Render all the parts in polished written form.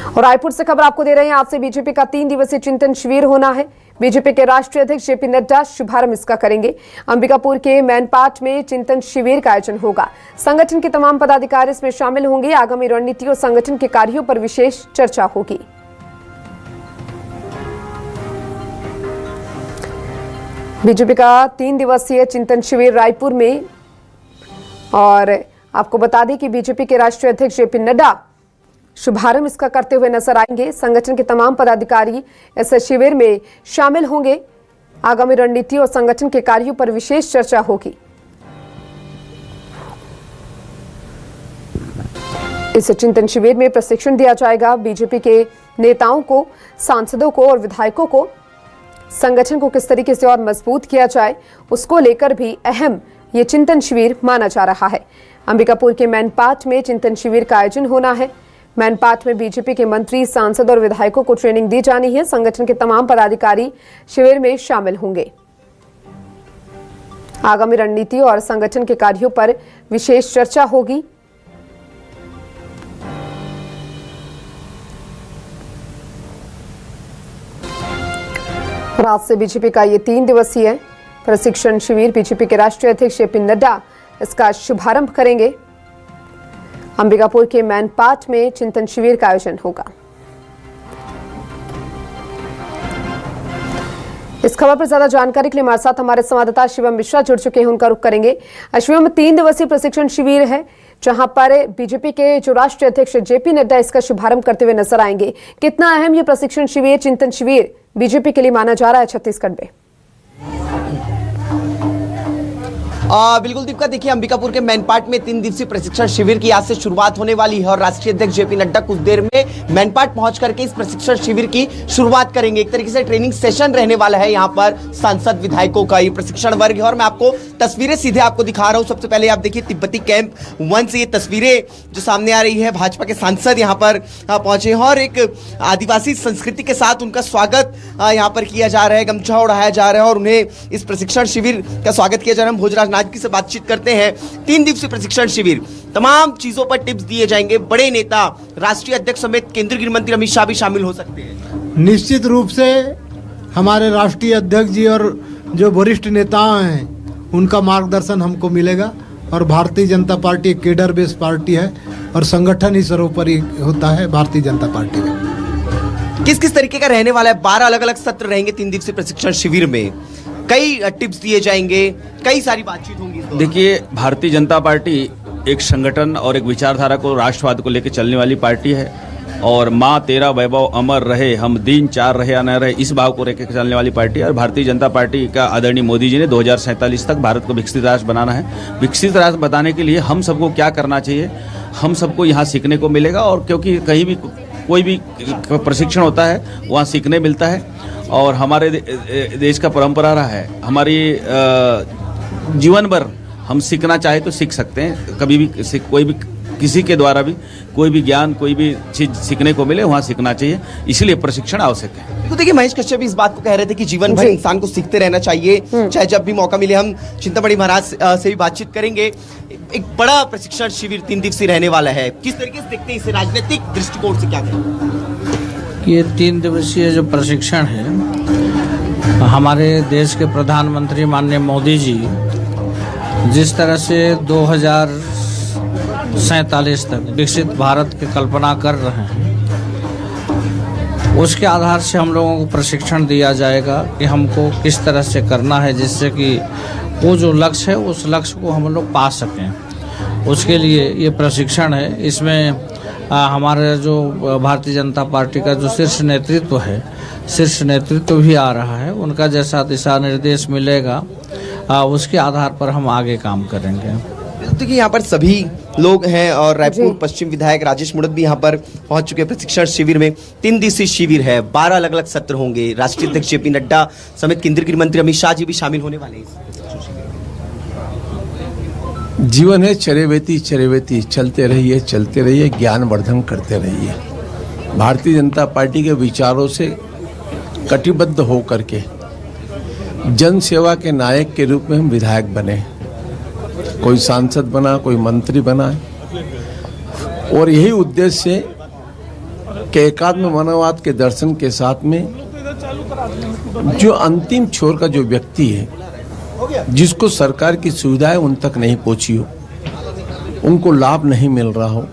और रायपुर से खबर आपको दे रहे हैं। आज से बीजेपी का 3 दिवसीय चिंतन शिविर होना है। बीजेपी के राष्ट्रीय अध्यक्ष जेपी नड्डा शुभारंभ इसका करेंगे। अंबिकापुर के मैनपाट में चिंतन शिविर का आयोजन होगा। संगठन के तमाम पदाधिकारी इसमें शामिल होंगे। आगामी रणनीति और संगठन के कार्यों पर विशेष चर्चा होगी। बीजेपी का 3 दिवसीय चिंतन शिविर रायपुर में, और आपको बता दें कि बीजेपी के राष्ट्रीय अध्यक्ष जेपी नड्डा शुभारंभ इसका करते हुए नजर आएंगे। संगठन के तमाम पदाधिकारी इस शिविर में शामिल होंगे। आगामी रणनीति और संगठन के कार्यों पर विशेष चर्चा होगी। इस चिंतन शिविर में प्रशिक्षण दिया जाएगा। बीजेपी के नेताओं को, सांसदों को और विधायकों को संगठन को किस तरीके से और मजबूत किया जाए, उसको लेकर भी अहम ये चिंतन शिविर माना जा रहा है। अंबिकापुर के मैनपाट में चिंतन शिविर का आयोजन होना है। मैनपाट में बीजेपी के मंत्री, सांसद और विधायकों को ट्रेनिंग दी जानी है। संगठन के तमाम पदाधिकारी शिविर में शामिल होंगे। आगामी रणनीति और संगठन के कार्यों पर विशेष चर्चा होगी। आज से बीजेपी का ये 3 दिवसीय प्रशिक्षण शिविर, बीजेपी के राष्ट्रीय अध्यक्ष जेपी नड्डा इसका शुभारंभ करेंगे। अंबिकापुर के मैनपाट में चिंतन शिविर का आयोजन होगा। इस खबर पर ज्यादा जानकारी के लिए हमारे साथ हमारे संवाददाता शिवम मिश्रा जुड़ चुके हैं, उनका रुख करेंगे। शिवम, 3 दिवसीय प्रशिक्षण शिविर है जहां पर बीजेपी के जो राष्ट्रीय अध्यक्ष जेपी नड्डा इसका शुभारंभ करते हुए नजर आएंगे। कितना अहम ये प्रशिक्षण शिविर, चिंतन शिविर बीजेपी के लिए माना जा रहा है छत्तीसगढ़ में? बिल्कुल दीपिका, देखिए अंबिकापुर के मैनपाट में 3 दिवसीय प्रशिक्षण शिविर की आज से शुरुआत होने वाली है और राष्ट्रीय अध्यक्ष जेपी नड्डा कुछ देर में मैनपाट पहुंच करके इस प्रशिक्षण शिविर की शुरुआत करेंगे। एक तरीके से ट्रेनिंग सेशन रहने वाला है यहाँ पर सांसद विधायकों का ये प्रशिक्षण वर्ग है। और मैं आपको तस्वीरें सीधे आपको दिखा रहा हूँ। सबसे पहले आप देखिए तिब्बती कैंप 1 से ये तस्वीरें जो सामने आ रही है। भाजपा के सांसद यहाँ पर पहुंचे हैं और एक आदिवासी संस्कृति के साथ उनका स्वागत यहाँ पर किया जा रहा है। गमछा उड़ाया जा रहा है और उन्हें इस प्रशिक्षण शिविर का स्वागत किया जा रहा है। भोजराज नाथ से बातचीत करते हैं। 3 दिवसीय प्रशिक्षण शिविर, तमाम चीजों पर टिप्स दिए जाएंगे। बड़े नेता, राष्ट्रीय अध्यक्ष समेत केंद्रीय गृह मंत्री अमित शाह भी शामिल हो सकते हैं। निश्चित रूप से हमारे राष्ट्रीय अध्यक्ष जी और जो वरिष्ठ नेता हैं उनका मार्गदर्शन हमको मिलेगा। और भारतीय जनता पार्टी एक केडर बेस पार्टी है और संगठन ही सर्वोपरि होता है भारतीय जनता पार्टी में। किस किस तरीके का रहने वाला है? 12 अलग अलग सत्र रहेंगे 3 दिवसीय प्रशिक्षण शिविर में। कई टिप्स दिए जाएंगे, कई सारी बातचीत होंगी। देखिए, भारतीय जनता पार्टी एक संगठन और एक विचारधारा को, राष्ट्रवाद को लेकर चलने वाली पार्टी है। और माँ तेरा वैभव अमर रहे, हम दिन 4 रहे या न रहे, इस भाव को लेकर चलने वाली पार्टी है। और भारतीय जनता पार्टी का आदरणीय मोदी जी ने 2047 तक भारत को विकसित राष्ट्र बनाना है। विकसित राष्ट्र बनाने के लिए हम सबको क्या करना चाहिए, हम सबको यहाँ सीखने को मिलेगा। और क्योंकि कहीं भी कोई भी प्रशिक्षण होता है वहाँ सीखने मिलता है। और हमारे देश का परंपरा रहा है, हमारी जीवन भर हम सीखना चाहे तो सीख सकते हैं। कभी भी कोई भी किसी के द्वारा भी कोई भी ज्ञान, कोई भी चीज सीखने को मिले, वहाँ सीखना चाहिए। इसलिए प्रशिक्षण आवश्यक है। तो देखिए, महेश कश्यप इस बात को कह रहे थे कि जीवन भर इंसान को सीखते रहना चाहिए, चाहे जब भी मौका मिले। हम चिंतामणि महाराज से भी बातचीत करेंगे। एक बड़ा प्रशिक्षण शिविर 3 दिवसीय रहने वाला है। किस तरीके से देखते हैं इसे, राजनीतिक दृष्टिकोण से क्या कहें? ये 3 दिवसीय जो प्रशिक्षण है, हमारे देश के प्रधानमंत्री माननीय मोदी जी जिस तरह से 2047 तक विकसित भारत की कल्पना कर रहे हैं, उसके आधार से हम लोगों को प्रशिक्षण दिया जाएगा कि हमको किस तरह से करना है, जिससे कि वो जो लक्ष्य है उस लक्ष्य को हम लोग पा सकें। उसके लिए ये प्रशिक्षण है। इसमें हमारे जो भारतीय जनता पार्टी का जो शीर्ष नेतृत्व है, शीर्ष नेतृत्व भी आ रहा है। उनका जैसा दिशा निर्देश मिलेगा उसके आधार पर हम आगे काम करेंगे। देखिए, यहाँ पर सभी लोग हैं और रायपुर पश्चिम विधायक राजेश मुड़त भी यहाँ पर पहुंच चुके हैं। प्रशिक्षण शिविर में 3 दिवसीय शिविर है, 12 अलग अलग सत्र होंगे। राष्ट्रीय अध्यक्ष जेपी नड्डा समेत केंद्रीय गृह मंत्री अमित शाह जी भी शामिल होने वाले हैं। जीवन है चरेवेती चरेवेती, चलते रहिए, ज्ञानवर्धन करते रहिए। भारतीय जनता पार्टी के विचारों से कटिबद्ध होकर के जन सेवा के नायक के रूप में हम विधायक बने। कोई सांसद बना, कोई मंत्री बना, और यही उद्देश्य से कि एकात्म मानववाद के दर्शन के साथ में जो अंतिम छोर का जो व्यक्ति है, जिसको सरकार की सुविधाएं उन तक नहीं पहुंची हो, उनको लाभ नहीं मिल रहा हो,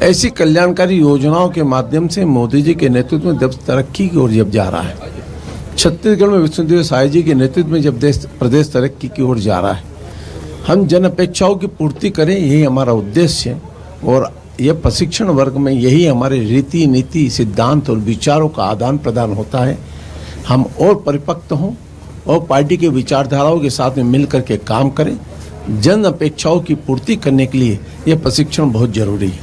ऐसी कल्याणकारी योजनाओं के माध्यम से मोदी जी के नेतृत्व में देश तरक्की की ओर जब जा रहा है, छत्तीसगढ़ में विष्णुदेव साय जी के नेतृत्व में जब प्रदेश तरक्की की ओर जा रहा है, हम जन अपेक्षाओं की पूर्ति करें, यही हमारा उद्देश्य है। और यह प्रशिक्षण वर्ग में यही हमारे रीति नीति सिद्धांत और विचारों का आदान प्रदान होता है। हम और परिपक्व हों और पार्टी के विचारधाराओं के साथ में मिल करके काम करें। जन अपेक्षाओं की पूर्ति करने के लिए यह प्रशिक्षण बहुत जरूरी है।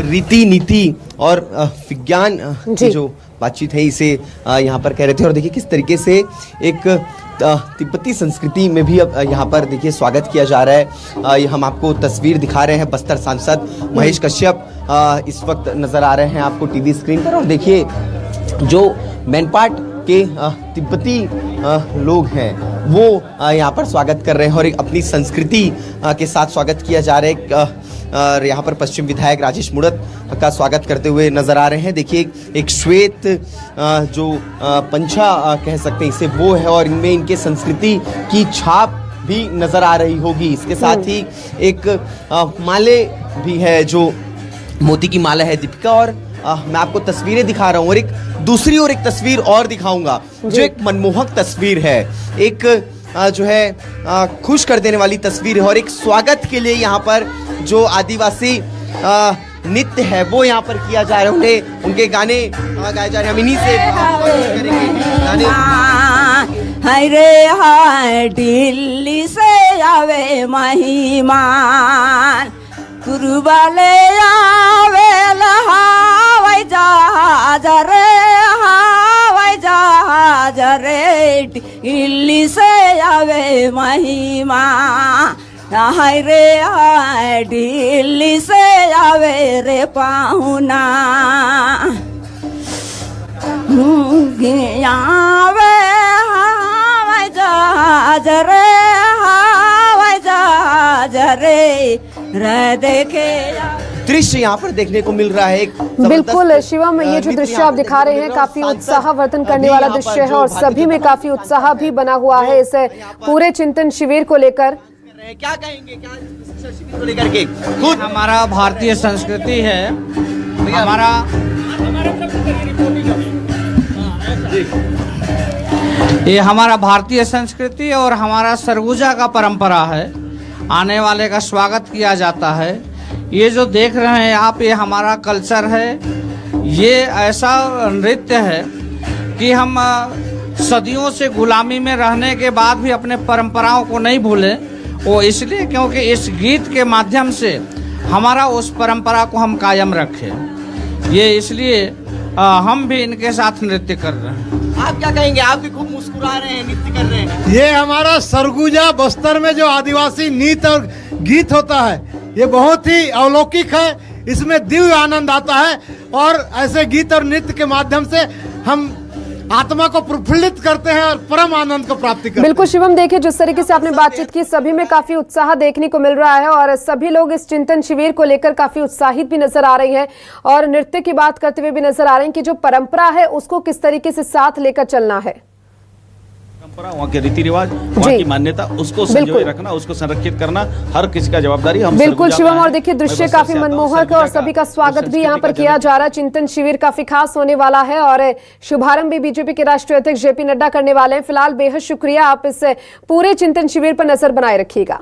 रीति नीति और विज्ञान की जो बातचीत है इसे यहाँ पर कह रहे थे। और देखिए किस तरीके से एक तिब्बती संस्कृति में भी अब यहाँ पर देखिए स्वागत किया जा रहा है। ये हम आपको तस्वीर दिखा रहे हैं। बस्तर सांसद महेश कश्यप इस वक्त नजर आ रहे हैं आपको टीवी स्क्रीन पर। और देखिए जो मैनपाट के तिब्बती लोग हैं वो यहाँ पर स्वागत कर रहे हैं और एक अपनी संस्कृति के साथ स्वागत किया जा रहा है। और यहाँ पर पश्चिम विधायक राजेश मुड़त का स्वागत करते हुए नजर आ रहे हैं। देखिए एक श्वेत जो पंछा कह सकते हैं इसे वो है और इनमें इनके संस्कृति की छाप भी नजर आ रही होगी। इसके साथ ही एक माले भी है जो मोती की माला है दीपिका। और मैं आपको तस्वीरें दिखा रहा हूँ और एक दूसरी और एक तस्वीर और दिखाऊंगा जो एक मनमोहक तस्वीर है, एक जो है खुश कर देने वाली तस्वीर है। और एक स्वागत के लिए यहाँ पर जो आदिवासी नृत्य है वो यहाँ पर किया जा रहा है, उनके गाने गाए जा रहे हैं। हम इन्हीं से करेंगे गाने। हाय रे हाय दिल्ली से आवे महिमान, कुर्बाले आवे हवाई जहाज रे, हवाई जहाज रे, दिल्ली से आवे महिमान। हाय रे हाय दिल्ली से आवे रे पाहुना, आवे हवाई जहाज रे, हवाई जहाज रे देखे। दृश्य यहाँ पर देखने को मिल रहा है। बिल्कुल शिवम, ये जो दृश्य आप दिखा रहे हैं काफी उत्साहवर्धन करने वाला दृश्य है और सभी में काफी उत्साह भी बना हुआ है इस पूरे चिंतन शिविर को लेकर। क्या कहेंगे, क्या प्रशिक्षण शिविर को लेकर के? खुद हमारा भारतीय संस्कृति है, हमारा ये हमारा भारतीय संस्कृति और हमारा सरगुजा का परंपरा है। आने वाले का स्वागत किया जाता है। ये जो देख रहे हैं आप, ये हमारा कल्चर है। ये ऐसा नृत्य है कि हम सदियों से गुलामी में रहने के बाद भी अपने परंपराओं को नहीं भूलें। वो इसलिए क्योंकि इस गीत के माध्यम से हमारा उस परंपरा को हम कायम रखें। ये इसलिए हम भी इनके साथ नृत्य कर रहे हैं। आप क्या कहेंगे? आप भी खूब मुस्कुरा रहे हैं, नृत्य कर रहे हैं। ये हमारा सरगुजा बस्तर में जो आदिवासी नृत्य और गीत होता है ये बहुत ही अलौकिक है। इसमें दिव्य आनंद आता है और ऐसे गीत और नृत्य के माध्यम से हम आत्मा को प्रफुल्लित करते हैं और परम आनंद को प्राप्ति करते हैं। बिल्कुल शिवम, देखिए जिस तरीके से आपने बातचीत की सभी में काफी उत्साह देखने को मिल रहा है और सभी लोग इस चिंतन शिविर को लेकर काफी उत्साहित भी नजर आ रहे हैं और नृत्य की बात करते हुए भी नजर आ रहे हैं कि जो परंपरा है उसको किस तरीके से साथ लेकर चलना है। परंपरा, वहाँ के रीति रिवाज, वहाँ की मान्यता, उसको संजोए रखना, उसको संरक्षित करना हर किसी का जवाबदारी। हम बिल्कुल शिवम, और देखिए दृश्य काफी मनमोहक है और सभी का स्वागत भी यहाँ पर किया जा रहा है। चिंतन शिविर काफी खास होने वाला है और शुभारंभ भी बीजेपी के राष्ट्रीय अध्यक्ष जेपी नड्डा करने वाले हैं। फिलहाल बेहद शुक्रिया, आप इस पूरे चिंतन शिविर पर नजर बनाए रखिएगा।